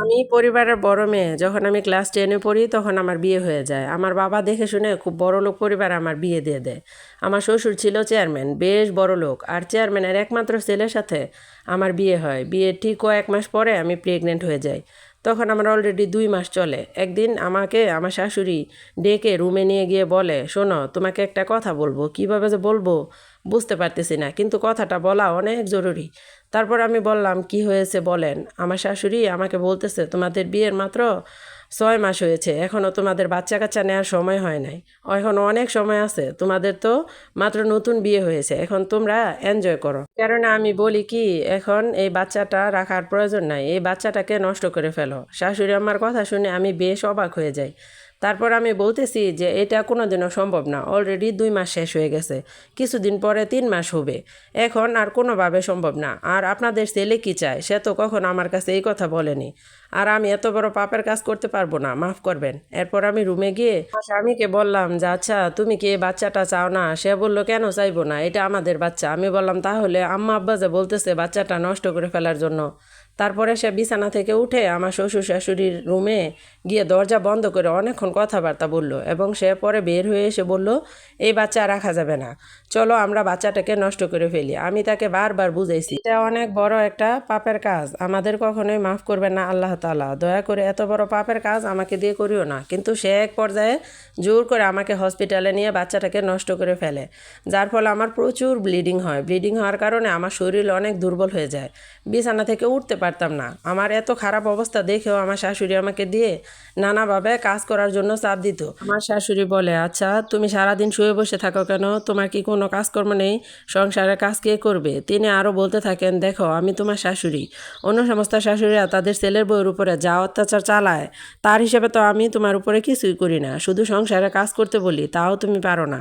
আমি পরিবারের বড় মেয়ে। যখন আমি ক্লাস 10 এ পড়ি তখন আমার বিয়ে হয়ে যায়। আমার বাবা দেখে শুনে খুব বড়লোক পরিবারে আমার বিয়ে দিয়ে দেয়। আমার শ্বশুর ছিল চেয়ারম্যান, বেশ বড়লোক। আর চেয়ারম্যানের একমাত্র ছেলের সাথে আমার বিয়ে হয়। বিয়ের ঠিক কয়েক মাস পরে আমি প্রেগনেন্ট হয়ে যাই। তখন আমার অলরেডি 2 মাস চলে। একদিন আমাকে আমার শাশুড়ি ডেকে রুমে নিয়ে গিয়ে বলে, শোনো তোমাকে একটা কথা বলবো, কিভাবে যে বলবো বুঝতে পারতেছি না, কিন্তু কথাটা বলা অনেক জরুরি। তারপর আমি বললাম, কি হয়েছে বলেন। আমার শাশুড়ি আমাকে বলতেছে, তোমাদের বিয়ের মাত্র 6 মাস হয়েছে, এখনও তোমাদের বাচ্চা কাচ্চা নেওয়ার সময় হয় নাই, এখনও অনেক সময় আছে, তোমাদের তো মাত্র নতুন বিয়ে হয়েছে, এখন তোমরা এনজয় করো। কারণ আমি বলি কি, এখন এই বাচ্চাটা রাখার প্রয়োজন নাই, এই বাচ্চাটাকে নষ্ট করে ফেলো। শাশুড়ি আমার কথা শুনে আমি বেশ অবাক হয়ে যাই। তারপর আমি বলতেছি যে এটা কোনোদিনও সম্ভব না, অলরেডি 2 মাস শেষ হয়ে গেছে, কিছুদিন পরে 3 মাস হবে, এখন আর কোনোভাবে সম্ভব না। আর আপনাদের ছেলে কি চায়, সে তো কখনো আমার কাছে এই কথা বলেনি। আর আমি এত বড় পাপের কাজ করতে পারবো না, মাফ করবেন। এরপর আমি রুমে গিয়ে আমার স্বামীকে বললাম যে আচ্ছা তুমি কি এই বাচ্চাটা চাও না? সে বললো কেন চাইবো না, এটা আমাদের বাচ্চা। আমি বললাম তাহলে আম্মা আব্বা যে বলতেছে বাচ্চাটা নষ্ট করে ফেলার জন্য। তারপরে সে বিছানা থেকে উঠে আমার শ্বশুর শাশুড়ির রুমে গিয়ে দরজা বন্ধ করে অনেকক্ষণ কথাবার্তা বলল, এবং সে পরে বের হয়ে এসে বলল, এই বাচ্চা রাখা যাবে না, চলো আমরা বাচ্চাটাকে নষ্ট করে ফেলি। আমি তাকে বারবার বুঝাইছি এটা অনেক বড় একটা পাপের কাজ, আমাদের কখনোই মাফ করবে না আল্লাহ তাআলা, দয়া করে এত বড় পাপের কাজ আমাকে দিয়ে করিও না। কিন্তু সে এক পর্যায়ে জোর করে আমাকে হসপিটালে নিয়ে বাচ্চাটাকে নষ্ট করে ফেলে, যার ফলে আমার প্রচুর ব্লিডিং হয়। ব্লিডিং হওয়ার কারণে আমার শরীর অনেক দুর্বল হয়ে যায়, বিছানা থেকে উঠতে পারতাম না। আমার এত খারাপ অবস্থা দেখেও আমার শাশুড়ি আমাকে দিয়ে নানাভাবে কাজ করার জন্য চাপ দিত। আমার শাশুড়ি বলে, আচ্ছা তুমি সারাদিন শুয়ে বসে থাকো কেন, তোমার কি কোনো কাজকর্ম নেই, সংসারের কাজ কে করবে? তিনি আরও বলতে থাকেন, দেখো আমি তোমার শাশুড়ি, অন্য সমস্ত শাশুড়িরা তাদের ছেলের বউয়ের উপরে যা অত্যাচার চালায়, তার হিসেবে তো আমি তোমার উপরে কিছুই করি না, শুধু সংসারে কাজ করতে বলি, তাও তুমি পারো না।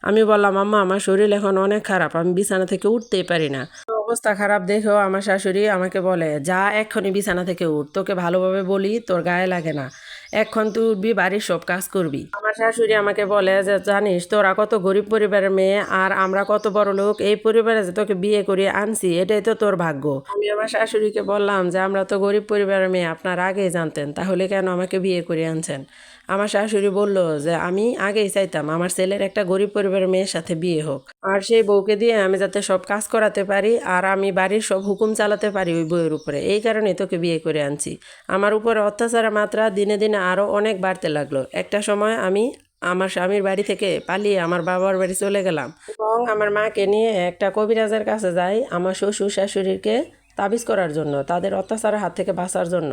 আমি বললাম, আম্মা আমার শরীর এখন অনেক খারাপ, আমি বিছানা থেকে উঠতেই পারি না। অবস্থা খারাপ দেখেও আমার শাশুড়ি আমাকে বলে, যা এক্ষুনি বিছানা থেকে উঠ, তোকে ভালোভাবে বলি, তোর গায়ে লাগে না, এখন তুই উঠবি, বাড়ির সব কাজ করবি। আমার শাশুড়ি আমাকে বলে যে জানিস তোরা কত গরিব পরিবারের মেয়ে, আর আমরা কত বড় লোক, এই পরিবারে যে তোকে বিয়ে করে আনছি এটাই তো তোর ভাগ্য। আমি আমার শাশুড়িকে বললাম যে আমরা তো গরিব পরিবারের মেয়ে, আপনারা আগেই জানতেন, তাহলে কেন আমাকে বিয়ে করে আনছেন? আমার শাশুড়ি বলল যে আমি আগেই চাইতাম আমার ছেলের একটা গরিব পরিবারের মেয়ের সাথে বিয়ে হোক, আর সেই বউকে দিয়ে আমি যাতে সব কাজ করাতে পারি, আর আমি বাড়ির সব হুকুম চালাতে পারি ওই বউয়ের উপরে, এই কারণেই তোকে বিয়ে করে আনছি। আমার উপরে অত্যাচারের মাত্রা দিনে দিনে আরও অনেক বাড়তে লাগলো। একটা সময় আমি আমার স্বামীর বাড়ি থেকে পালিয়ে আমার বাবার বাড়ি চলে গেলাম, এবং আমার মাকে নিয়ে একটা কবিরাজের কাছে যাই আমার শ্বশুর শাশুড়িকে তাবিজ করার জন্য, তাদের অত্যাচারের হাত থেকে বাঁচার জন্য।